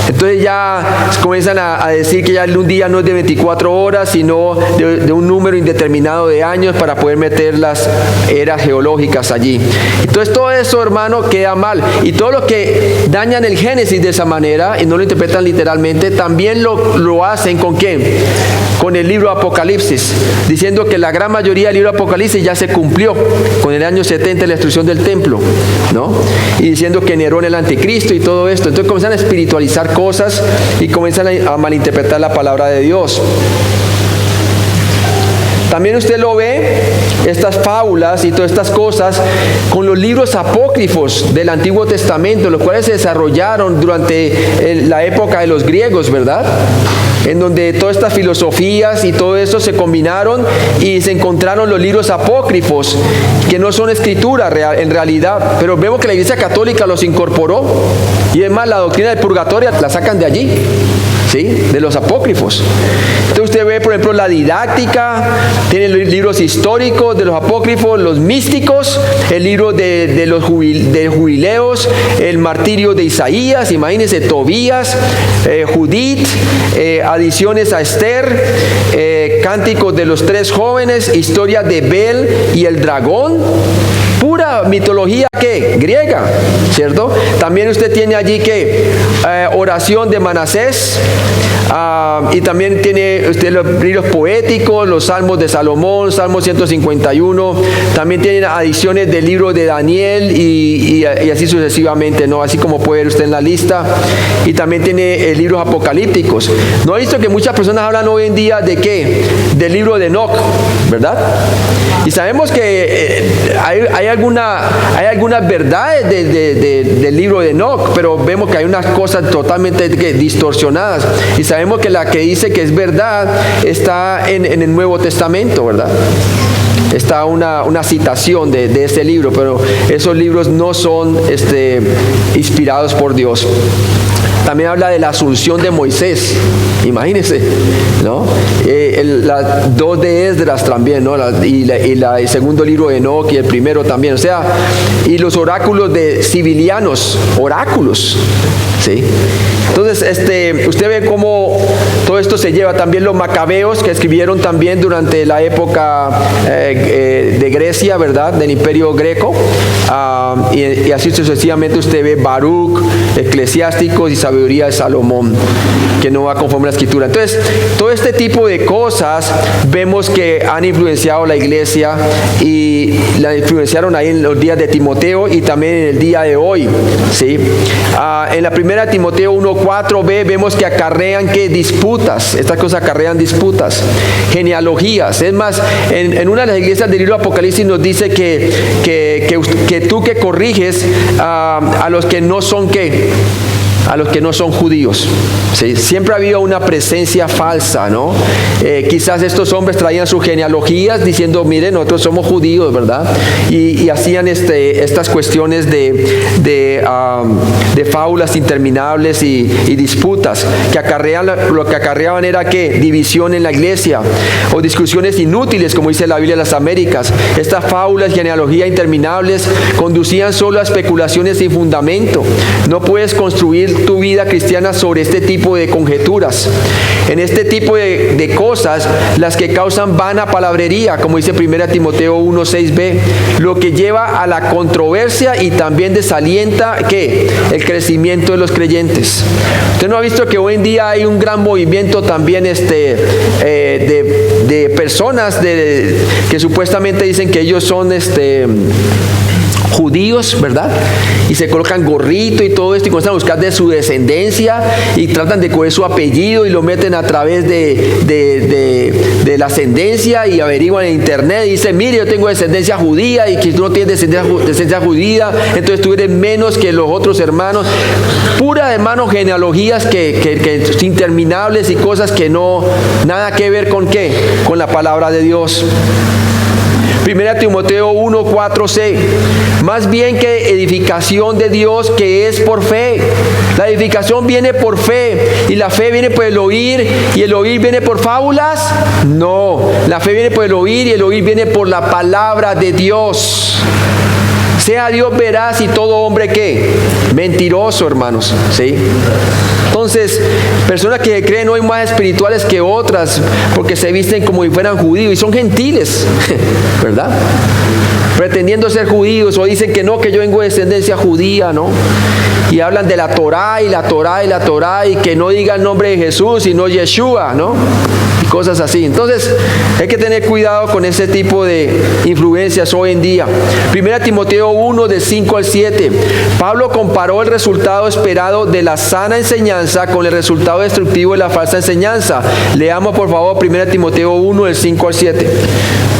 Entonces ya comienzan a decir que ya un día no es de 24 horas, sino de un número indeterminado de años para poder meter las eras geológicas allí. Entonces todo eso, hermano, queda mal. Y todo lo que dañan el Génesis de esa manera y no lo interpretan literalmente, también lo hacen ¿con quién? Con el libro Apocalipsis, diciendo que la gran mayoría del libro Apocalipsis ya se cumplió con el año 70 de la destrucción del templo, ¿no? Y diciendo que Nerón es el anticristo y todo esto. Entonces comienzan a espiritualizar cosas y comienzan a malinterpretar la palabra de Dios. También usted lo ve, estas fábulas y todas estas cosas, con los libros apócrifos del Antiguo Testamento, los cuales se desarrollaron durante la época de los griegos, ¿verdad? En donde todas estas filosofías y todo eso se combinaron y se encontraron los libros apócrifos, que no son escritura en realidad, pero vemos que la Iglesia Católica los incorporó, y es más, la doctrina del purgatorio la sacan de allí, ¿sí? De los apócrifos. Entonces usted ve, por ejemplo, la didáctica, tiene los libros históricos de los apócrifos, los místicos, el libro de los jubileos, el martirio de Isaías, imagínense, Tobías, Judith, adiciones a Esther, cánticos de los 3 jóvenes, historia de Bel y el dragón, pura mitología ¿qué? Griega, ¿cierto? También usted tiene allí que oración de Manasés, Y también tiene usted los libros poéticos, los Salmos de Salomón, Salmo 151. También tiene adiciones del libro de Daniel y así sucesivamente, ¿no? Así como puede ver usted en la lista. Y también tiene libros apocalípticos. ¿No ha visto que muchas personas hablan hoy en día de qué? Del libro de Enoc, ¿verdad? Y sabemos que hay algunas verdades del libro de Enoc, pero vemos que hay unas cosas totalmente distorsionadas. Y sabemos que la que dice que es verdad está en el Nuevo Testamento, ¿verdad? Está una citación de ese libro, pero esos libros no son inspirados por Dios. También habla de la asunción de Moisés, imagínense, ¿no? Las dos de Esdras también, ¿no? El segundo libro de Enoc y el primero también, o sea, y los oráculos de Sibilianos, oráculos, ¿sí? Entonces, usted ve cómo todo esto se lleva. También los macabeos, que escribieron también durante la época de Grecia, ¿verdad? Del Imperio Greco. Y así sucesivamente usted ve Baruch, Eclesiásticos y Sabiduría de Salomón, que no va conforme a la Escritura. Entonces, todo este tipo de cosas vemos que han influenciado la iglesia y la influenciaron ahí en los días de Timoteo y también en el día de hoy, ¿sí? En la primera Timoteo 1:4b vemos que acarrean disputas. Estas cosas acarrean disputas, genealogías. Es más, en una de las iglesias del libro Apocalipsis nos dice que tú que corriges a los que no son a los que no son judíos, ¿sí? Siempre ha habido una presencia falsa, ¿no? Quizás estos hombres traían sus genealogías diciendo, miren, nosotros somos judíos, ¿verdad? Y hacían estas cuestiones de fábulas interminables y disputas que lo que acarreaban era división en la iglesia o discusiones inútiles, como dice la Biblia de las Américas. Estas fábulas, genealogías interminables conducían solo a especulaciones sin fundamento. No puedes construir tu vida cristiana sobre este tipo de conjeturas, en este tipo de cosas, las que causan vana palabrería, como dice 1 Timoteo 1:6b, lo que lleva a la controversia y también desalienta el crecimiento de los creyentes. Usted no ha visto que hoy en día hay un gran movimiento también de personas que supuestamente dicen que ellos son judíos, ¿verdad? Y se colocan gorrito y todo esto y comienzan a buscar de su descendencia y tratan de coger su apellido y lo meten a través de la ascendencia y averiguan en internet y dicen, mire, yo tengo descendencia judía y que tú no tienes descendencia judía, entonces tú eres menos que los otros hermanos. Pura, hermano, genealogías que interminables y cosas que no, nada que ver con con la palabra de Dios. 1 Timoteo 1:4c, más bien que edificación de Dios que es por fe. La edificación viene por fe y la fe viene por el oír y el oír viene por fábulas. No, la fe viene por el oír y el oír viene por la palabra de Dios. Sea Dios veraz y todo hombre mentiroso, hermanos, ¿sí? Entonces, personas que creen hoy más espirituales que otras porque se visten como si fueran judíos y son gentiles, ¿verdad? Pretendiendo ser judíos, o dicen que no, que yo vengo de descendencia judía, ¿no? Y hablan de la Torá y la Torá y la Torá y que no diga el nombre de Jesús sino Yeshua, ¿no? Y cosas así. Entonces, hay que tener cuidado con ese tipo de influencias hoy en día. 1 Timoteo 1:5-7. Pablo comparó el resultado esperado de la sana enseñanza con el resultado destructivo de la falsa enseñanza. Leamos por favor 1 Timoteo 1:5-7.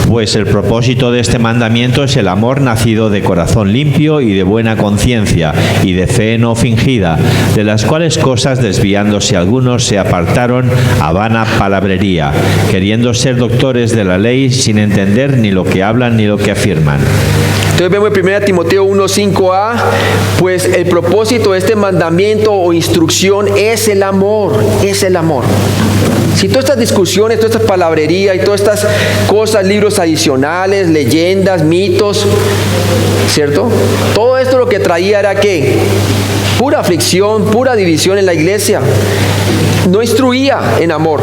Pues el propósito de este mandamiento es el amor nacido de corazón limpio y de buena conciencia y de fe no fingida, de las cuales cosas desviándose algunos se apartaron a vana palabrería, queriendo ser doctores de la ley sin entender ni lo que hablan ni lo que afirman. Entonces vemos en 1 Timoteo 1:5a, pues el propósito de este mandamiento o instrucción es el amor, es el amor. Si todas estas discusiones, todas estas palabrerías y todas estas cosas, libros adicionales, leyendas, mitos, ¿cierto? Todo esto lo que traía era pura aflicción, pura división en la iglesia. No instruía en amor.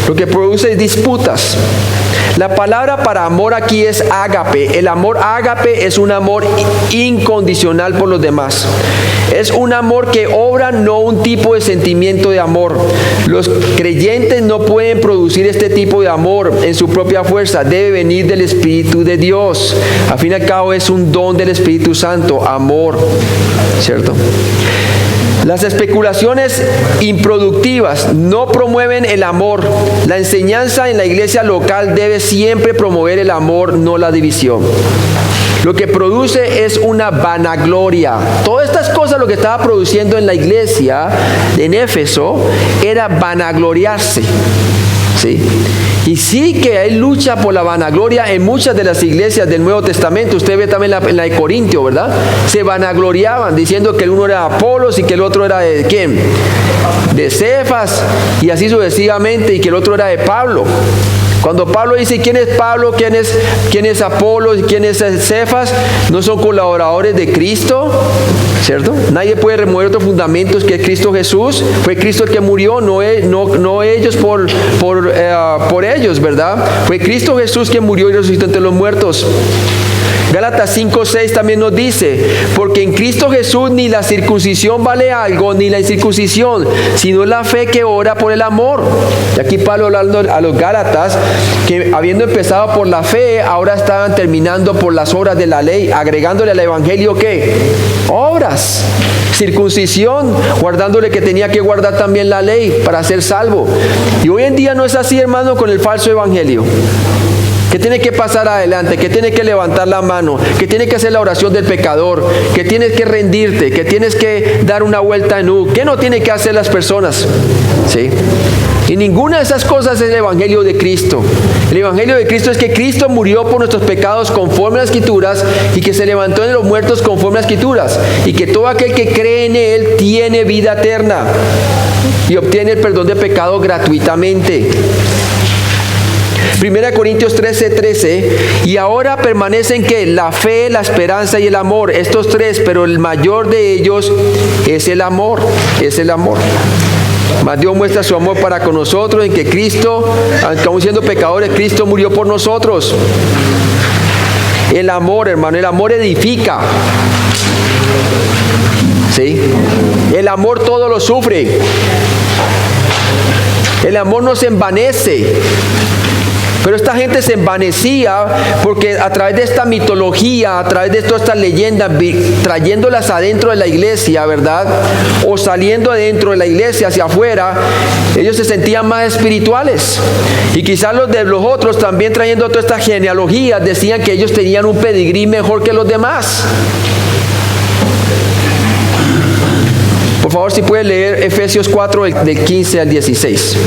lo que produce disputas. La palabra para amor aquí es ágape. El amor ágape es un amor incondicional por los demás. Es un amor que obra, no un tipo de sentimiento de amor. Los creyentes no pueden producir este tipo de amor en su propia fuerza. Debe venir del Espíritu de Dios. Al fin y al cabo es un don del Espíritu Santo, amor, ¿cierto? Las especulaciones improductivas no promueven el amor. La enseñanza en la iglesia local debe siempre promover el amor, no la división. Lo que produce es una vanagloria. Todas estas cosas, lo que estaba produciendo en la iglesia en Éfeso, era vanagloriarse. ¿Sí? Y sí que hay lucha por la vanagloria en muchas de las iglesias del Nuevo Testamento. Usted ve también en la de Corintio, ¿verdad? Se vanagloriaban diciendo que el uno era Apolos y que el otro era de ¿quién? De Cefas, y así sucesivamente, y que el otro era de Pablo. Cuando Pablo dice quién es Pablo, quién es Apolos y quién es Cefas, no son colaboradores de Cristo, ¿cierto? Nadie puede remover otros fundamentos que es Cristo Jesús. Fue Cristo el que murió, no ellos por ellos, ¿verdad? Fue Cristo Jesús quien murió y resucitó entre los muertos. Gálatas 5:6 también nos dice, porque en Cristo Jesús ni la circuncisión vale algo, ni la incircuncisión, sino la fe que obra por el amor. Y aquí Pablo hablando a los Gálatas, que habiendo empezado por la fe, ahora estaban terminando por las obras de la ley, agregándole al evangelio ¿qué? Obras. Circuncisión, guardándole que tenía que guardar también la ley para ser salvo. Y hoy en día no es así, hermano, con el falso evangelio. Que tiene que pasar adelante, que tiene que levantar la mano, que tiene que hacer la oración del pecador, que tienes que rendirte, que tienes que dar una vuelta en U. ¿Qué no tienen que hacer las personas? ¿Sí? Y ninguna de esas cosas es el evangelio de Cristo. El evangelio de Cristo es que Cristo murió por nuestros pecados conforme a las Escrituras y que se levantó de los muertos conforme a las Escrituras, y que todo aquel que cree en Él tiene vida eterna y obtiene el perdón de pecado gratuitamente. 1 Corintios 13:13, y ahora permanecen que la fe, la esperanza y el amor, estos tres, pero el mayor de ellos es el amor, Mas Dios muestra su amor para con nosotros en que Cristo, aunque aún siendo pecadores, Cristo murió por nosotros. El amor, hermano, el amor edifica. ¿Sí? El amor todo lo sufre. El amor no se envanece. Pero esta gente se envanecía porque a través de esta mitología, a través de todas estas leyendas, trayéndolas adentro de la iglesia, ¿verdad? O saliendo adentro de la iglesia hacia afuera, ellos se sentían más espirituales. Y quizás los de los otros también, trayendo todas estas genealogías, decían que ellos tenían un pedigrí mejor que los demás. Por favor, si puede leer Efesios 4, del 15 al 16.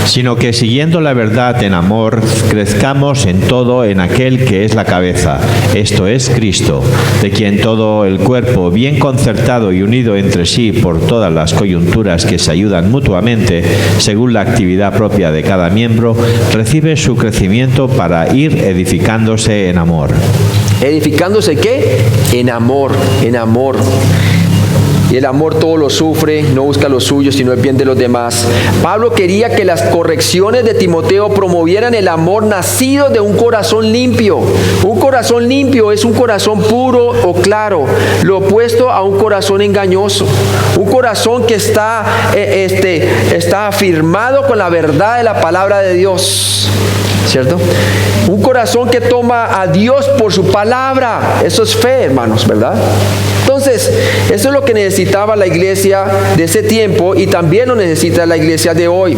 Sino que siguiendo la verdad en amor, crezcamos en todo en aquel que es la cabeza, esto es Cristo, de quien todo el cuerpo, bien concertado y unido entre sí por todas las coyunturas que se ayudan mutuamente, según la actividad propia de cada miembro, recibe su crecimiento para ir edificándose en amor. ¿Edificándose qué? En amor, en amor. Y el amor todo lo sufre, no busca lo suyo, sino el bien de los demás. Pablo quería que las correcciones de Timoteo promovieran el amor nacido de un corazón limpio. Un corazón limpio es un corazón puro o claro, lo opuesto a un corazón engañoso. Un corazón que está afirmado con la verdad de la palabra de Dios, ¿cierto? Un corazón que toma a Dios por su palabra. Eso es fe, hermanos, ¿verdad? Entonces, eso es lo que necesitaba la iglesia de ese tiempo y también lo necesita la iglesia de hoy.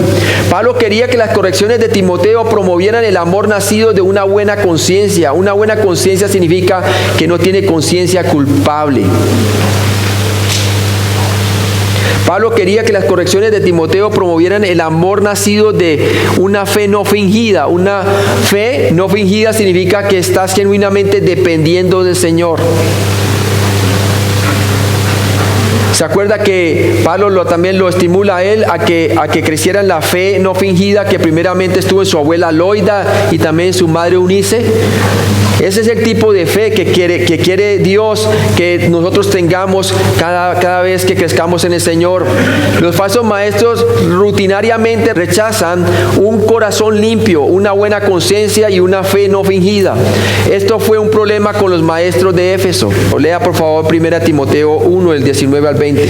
Pablo quería que las correcciones de Timoteo promovieran el amor nacido de una buena conciencia. Una buena conciencia significa que no tiene conciencia culpable. Pablo quería que las correcciones de Timoteo promovieran el amor nacido de una fe no fingida. Una fe no fingida significa que estás genuinamente dependiendo del Señor. ¿Se acuerda que Pablo también lo estimula a él a que creciera en la fe no fingida que primeramente estuvo en su abuela Loida y también en su madre Eunice? Ese es el tipo de fe que quiere Dios que nosotros tengamos cada vez que crezcamos en el Señor. Los falsos maestros rutinariamente rechazan un corazón limpio, una buena conciencia y una fe no fingida. Esto fue un problema con los maestros de Éfeso. Lea por favor 1 Timoteo 1, del 19 al 20.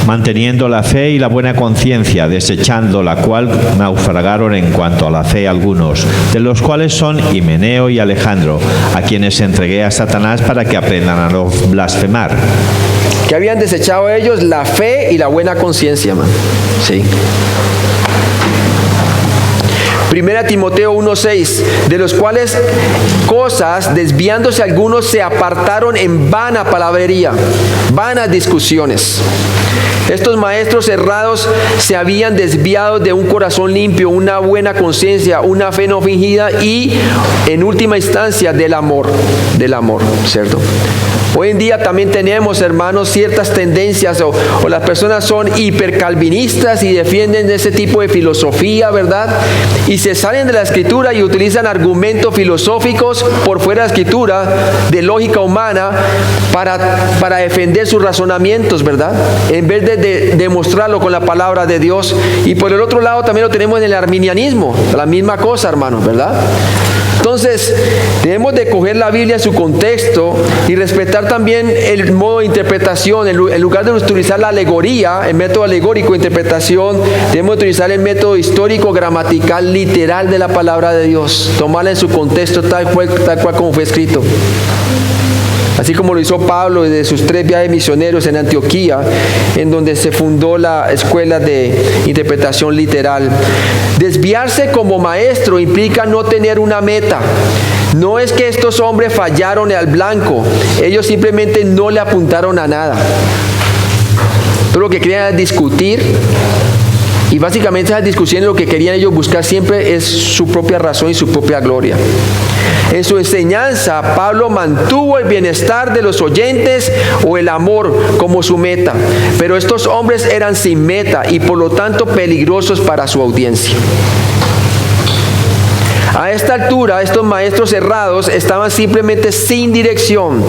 Manteniendo la fe y la buena conciencia, desechando la cual naufragaron en cuanto a la fe algunos, de los cuales son Himeneo y Alejandro, a quienes entregué a Satanás para que aprendan a no blasfemar. Que habían desechado ellos la fe y la buena conciencia, man. Sí. 1 Timoteo 1:6, de los cuales cosas, desviándose algunos, se apartaron en vana palabrería, vanas discusiones. Estos maestros errados se habían desviado de un corazón limpio, una buena conciencia, una fe no fingida y, en última instancia, del amor, ¿cierto? Hoy en día también tenemos, hermanos, ciertas tendencias o las personas son hipercalvinistas y defienden ese tipo de filosofía, ¿verdad? Y se salen de la Escritura y utilizan argumentos filosóficos por fuera de la Escritura, de lógica humana, para defender sus razonamientos, ¿verdad? En vez de demostrarlo con la palabra de Dios. Y por el otro lado también lo tenemos en el arminianismo, la misma cosa, hermanos, ¿verdad? Entonces, debemos de coger la Biblia en su contexto y respetar también el modo de interpretación. En lugar de utilizar la alegoría, el método alegórico de interpretación, debemos utilizar el método histórico, gramatical, literal de la palabra de Dios. Tomarla en su contexto tal cual como fue escrito. Así como lo hizo Pablo desde sus 3 viajes misioneros en Antioquía, en donde se fundó la escuela de interpretación literal. Desviarse como maestro implica no tener una meta. No es que estos hombres fallaron al blanco, ellos simplemente no le apuntaron a nada. Todo lo que querían era discutir, y básicamente esas discusiones lo que querían ellos buscar siempre es su propia razón y su propia gloria. En su enseñanza, Pablo mantuvo el bienestar de los oyentes o el amor como su meta, pero estos hombres eran sin meta y por lo tanto peligrosos para su audiencia. A esta altura, estos maestros errados estaban simplemente sin dirección,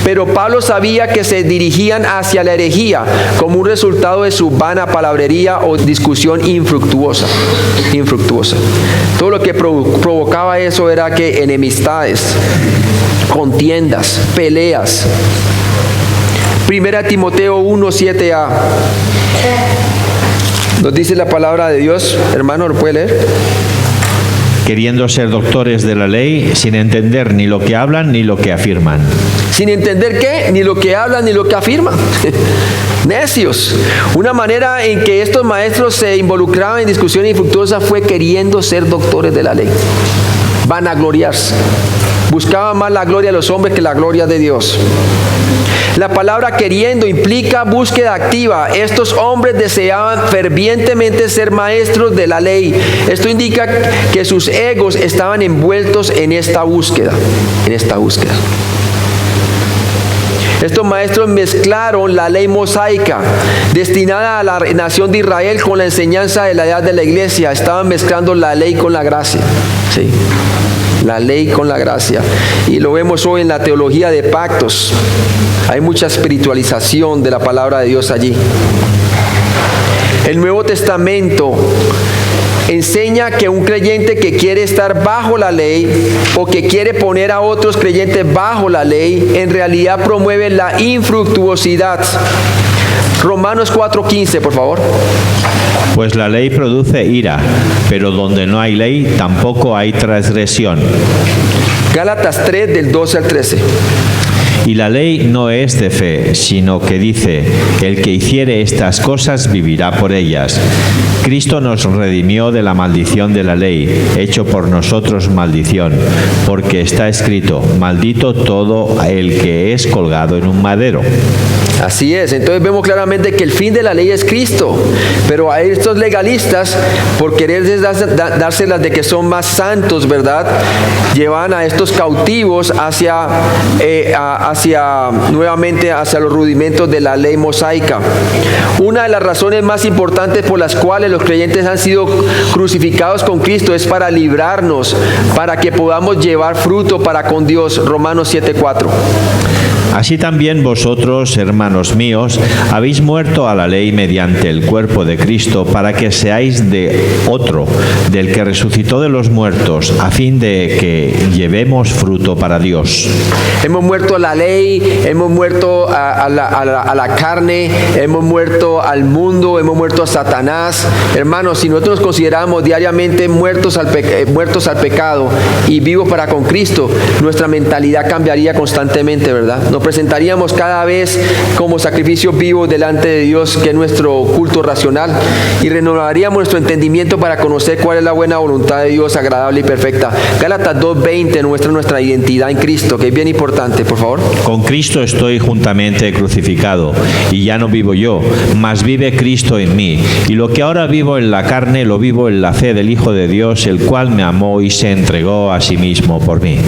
pero Pablo sabía que se dirigían hacia la herejía como un resultado de su vana palabrería o discusión infructuosa. Todo lo que provocaba eso era que enemistades, contiendas, peleas. 1 Timoteo 1:7a. Nos dice la palabra de Dios, hermano, ¿lo puede leer? Queriendo ser doctores de la ley, sin entender ni lo que hablan ni lo que afirman. ¿Sin entender qué? Ni lo que hablan ni lo que afirman. Necios. Una manera en que estos maestros se involucraban en discusiones infructuosas fue queriendo ser doctores de la ley. Vanagloriarse. Buscaban más la gloria de los hombres que la gloria de Dios. La palabra queriendo implica búsqueda activa. Estos hombres deseaban fervientemente ser maestros de la ley. Esto indica que sus egos estaban envueltos en esta búsqueda. Estos maestros mezclaron la ley mosaica destinada a la nación de Israel con la enseñanza de la edad de la iglesia. Estaban mezclando la ley con la gracia. Sí. La ley con la gracia. Y lo vemos hoy en la teología de pactos. Hay mucha espiritualización de la palabra de Dios allí. El Nuevo Testamento enseña que un creyente que quiere estar bajo la ley o que quiere poner a otros creyentes bajo la ley, en realidad promueve la infructuosidad. Romanos 4:15, por favor. Pues la ley produce ira, pero donde no hay ley tampoco hay transgresión. Gálatas 3, del 12 al 13. Y la ley no es de fe, sino que dice, el que hiciere estas cosas vivirá por ellas. Cristo nos redimió de la maldición de la ley, hecho por nosotros maldición, porque está escrito, maldito todo el que es colgado en un madero. Así es, entonces vemos claramente que el fin de la ley es Cristo, pero a estos legalistas, por querer dárselas de que son más santos, ¿verdad?, llevan a estos cautivos nuevamente hacia los rudimentos de la ley mosaica. Una de las razones más importantes por las cuales los creyentes han sido crucificados con Cristo es para librarnos, para que podamos llevar fruto para con Dios. Romanos 7:4. Así también vosotros, hermanos míos, habéis muerto a la ley mediante el cuerpo de Cristo, para que seáis de otro, del que resucitó de los muertos, a fin de que llevemos fruto para Dios. Hemos muerto a la ley, hemos muerto a la carne, hemos muerto al mundo, hemos muerto a Satanás. Hermanos, si nosotros nos consideramos diariamente muertos al pecado y vivos para con Cristo, nuestra mentalidad cambiaría constantemente, ¿verdad? Nos presentaríamos cada vez como sacrificios vivos delante de Dios, que es nuestro culto racional, y renovaríamos nuestro entendimiento para conocer cuál es la buena voluntad de Dios, agradable y perfecta. Gálatas 2:20 muestra nuestra identidad en Cristo, que es bien importante, por favor. Con Cristo estoy juntamente crucificado, y ya no vivo yo, mas vive Cristo en mí. Y lo que ahora vivo en la carne, lo vivo en la fe del Hijo de Dios, el cual me amó y se entregó a sí mismo por mí.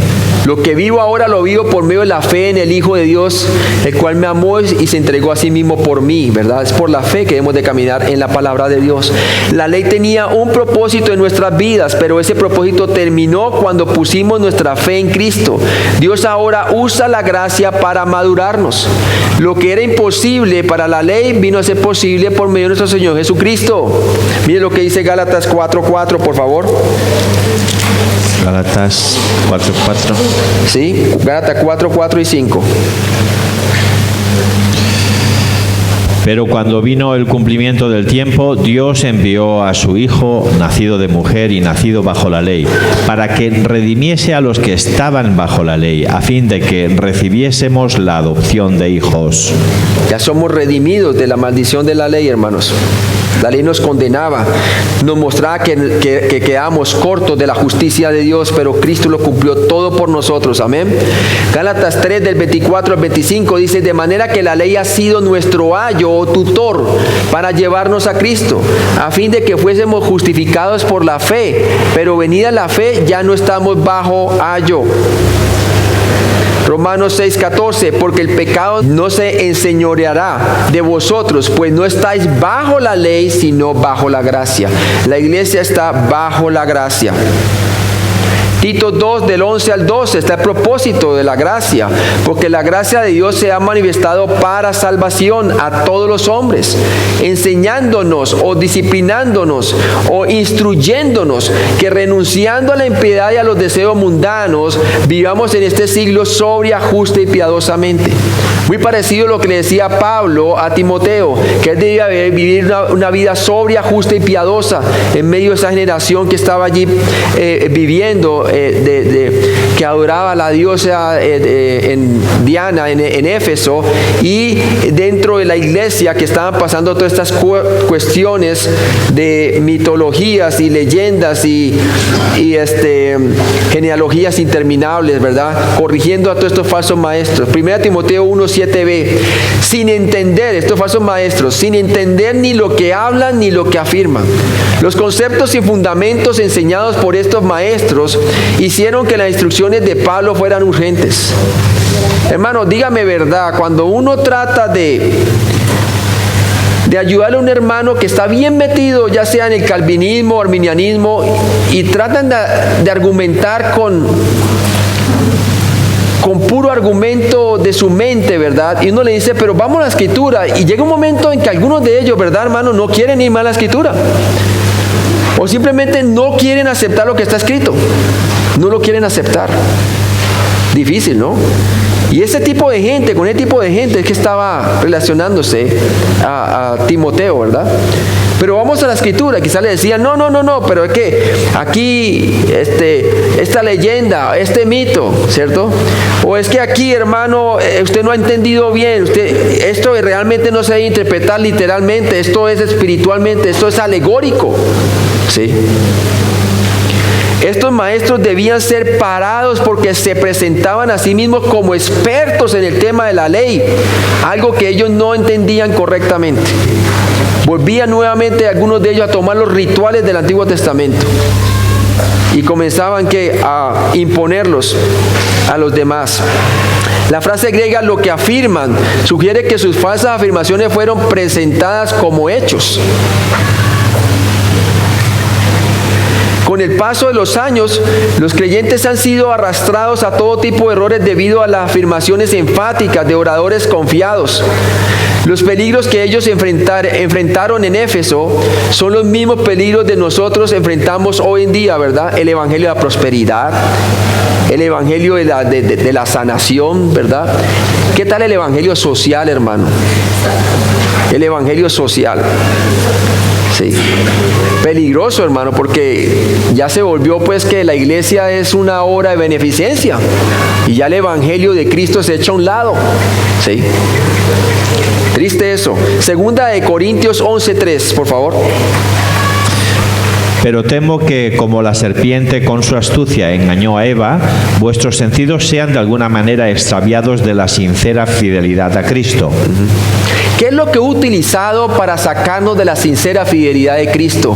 Lo que vivo ahora lo vivo por medio de la fe en el Hijo de Dios, el cual me amó y se entregó a sí mismo por mí, ¿verdad? Es por la fe que debemos de caminar en la palabra de Dios. La ley tenía un propósito en nuestras vidas, pero ese propósito terminó cuando pusimos nuestra fe en Cristo. Dios ahora usa la gracia para madurarnos. Lo que era imposible para la ley vino a ser posible por medio de nuestro Señor Jesucristo. Mire lo que dice Gálatas 4:4, por favor. Gálatas 4:4. Sí, Gálatas 4:4 y 5. Pero cuando vino el cumplimiento del tiempo, Dios envió a su Hijo, nacido de mujer y nacido bajo la ley, para que redimiese a los que estaban bajo la ley, a fin de que recibiésemos la adopción de hijos. Ya somos redimidos de la maldición de la ley, hermanos. La ley nos condenaba, nos mostraba que quedamos cortos de la justicia de Dios, pero Cristo lo cumplió todo por nosotros. Amén. Gálatas 3 del 24 al 25 dice: de manera que la ley ha sido nuestro ayo o tutor para llevarnos a Cristo, a fin de que fuésemos justificados por la fe, pero venida la fe ya no estamos bajo ayo. Romanos 6:14, porque el pecado no se enseñoreará de vosotros, pues no estáis bajo la ley, sino bajo la gracia. La iglesia está bajo la gracia. Tito 2 del 11 al 12 está el propósito de la gracia, porque la gracia de Dios se ha manifestado para salvación a todos los hombres, enseñándonos o disciplinándonos o instruyéndonos que renunciando a la impiedad y a los deseos mundanos, vivamos en este siglo sobria, justa y piadosamente. Muy parecido a lo que le decía Pablo a Timoteo, que él debía vivir una vida sobria, justa y piadosa en medio de esa generación que estaba allí viviendo, que adoraba a la diosa en Diana, en Éfeso, y dentro de la iglesia que estaban pasando todas estas cuestiones de mitologías y leyendas y genealogías interminables, ¿verdad? Corrigiendo a todos estos falsos maestros. 1 Timoteo 1:7b, sin entender, estos falsos maestros, sin entender ni lo que hablan ni lo que afirman. Los conceptos y fundamentos enseñados por estos maestros hicieron que las instrucciones de Pablo fueran urgentes. Hermano, dígame verdad, cuando uno trata de ayudarle a un hermano que está bien metido, ya sea en el calvinismo o arminianismo, y tratan de argumentar con puro argumento de su mente, ¿verdad? Y uno le dice, pero vamos a la escritura, y llega un momento en que algunos de ellos, ¿verdad, hermano?, no quieren ir más a la escritura, o simplemente no quieren aceptar lo que está escrito, no lo quieren aceptar. Difícil, ¿no? Y ese tipo de gente, con ese tipo de gente es que estaba relacionándose a Timoteo, ¿verdad? Pero vamos a la escritura, quizás le decían, no, pero es que aquí, esta leyenda, este mito, ¿cierto? O es que aquí, hermano, usted no ha entendido bien, esto realmente no se debe interpretar literalmente, esto es espiritualmente, esto es alegórico, ¿sí? Estos maestros debían ser parados porque se presentaban a sí mismos como expertos en el tema de la ley, algo que ellos no entendían correctamente. Volvían nuevamente algunos de ellos a tomar los rituales del Antiguo Testamento y comenzaban a imponerlos a los demás. La frase griega "lo que afirman" sugiere que sus falsas afirmaciones fueron presentadas como hechos. Con el paso de los años, los creyentes han sido arrastrados a todo tipo de errores debido a las afirmaciones enfáticas de oradores confiados. Los peligros que ellos enfrentaron en Éfeso son los mismos peligros que nosotros enfrentamos hoy en día, ¿verdad? El evangelio de la prosperidad, el evangelio de la sanación, ¿verdad? ¿Qué tal el evangelio social, hermano? El evangelio social. Sí. Peligroso, hermano, porque ya se volvió pues que la iglesia es una obra de beneficencia y ya el evangelio de Cristo se echa a un lado. Sí. Triste eso. Segunda de Corintios 11:3, por favor. Pero temo que, como la serpiente con su astucia engañó a Eva, vuestros sentidos sean de alguna manera extraviados de la sincera fidelidad a Cristo. ¿Qué es lo que he utilizado para sacarnos de la sincera fidelidad de Cristo?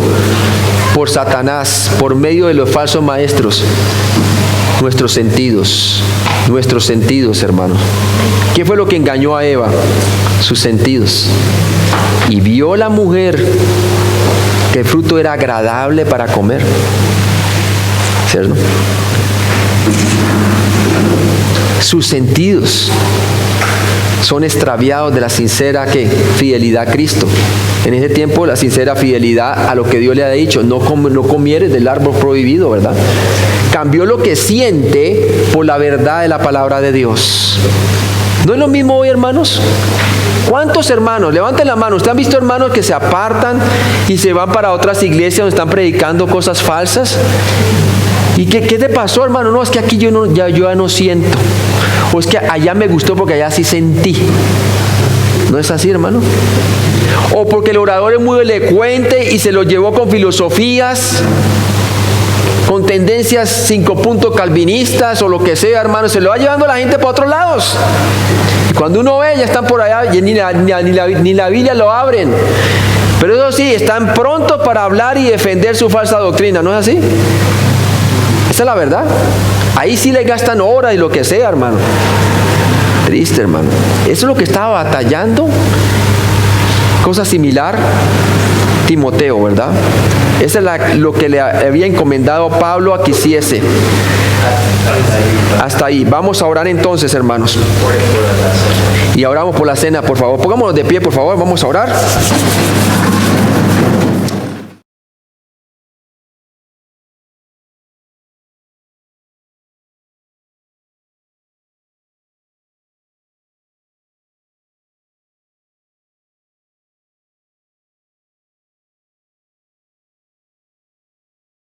Por Satanás, por medio de los falsos maestros. Nuestros sentidos, hermanos. ¿Qué fue lo que engañó a Eva? Sus sentidos. Y vio la mujer que el fruto era agradable para comer. ¿Cierto? Sus sentidos son extraviados de la sincera fidelidad a Cristo. En ese tiempo la sincera fidelidad a lo que Dios le ha dicho, no comieres del árbol prohibido, ¿verdad? Cambió lo que siente por la verdad de la palabra de Dios. ¿No es lo mismo hoy, hermanos? ¿Cuántos hermanos? Levanten la mano. ¿Ustedes han visto hermanos que se apartan y se van para otras iglesias donde están predicando cosas falsas? ¿Y qué te pasó, hermano? No, es que aquí yo ya no siento. O es que allá me gustó porque allá sí sentí. ¿No es así, hermano? O porque el orador es muy elocuente y se lo llevó con filosofías, con tendencias 5 puntos calvinistas o lo que sea, hermano, se lo va llevando a la gente para otros lados. Y cuando uno ve, ya están por allá y ni la Biblia lo abren. Pero eso sí, están prontos para hablar y defender su falsa doctrina, ¿no es así? Esa es la verdad. Ahí sí le gastan horas y lo que sea, hermano. Triste, hermano. Eso es lo que estaba batallando. Cosa similar, Timoteo, ¿verdad? Eso es lo que le había encomendado Pablo a que hiciese. Hasta ahí. Vamos a orar entonces, hermanos. Y oramos por la cena, por favor. Pongámonos de pie, por favor. Vamos a orar.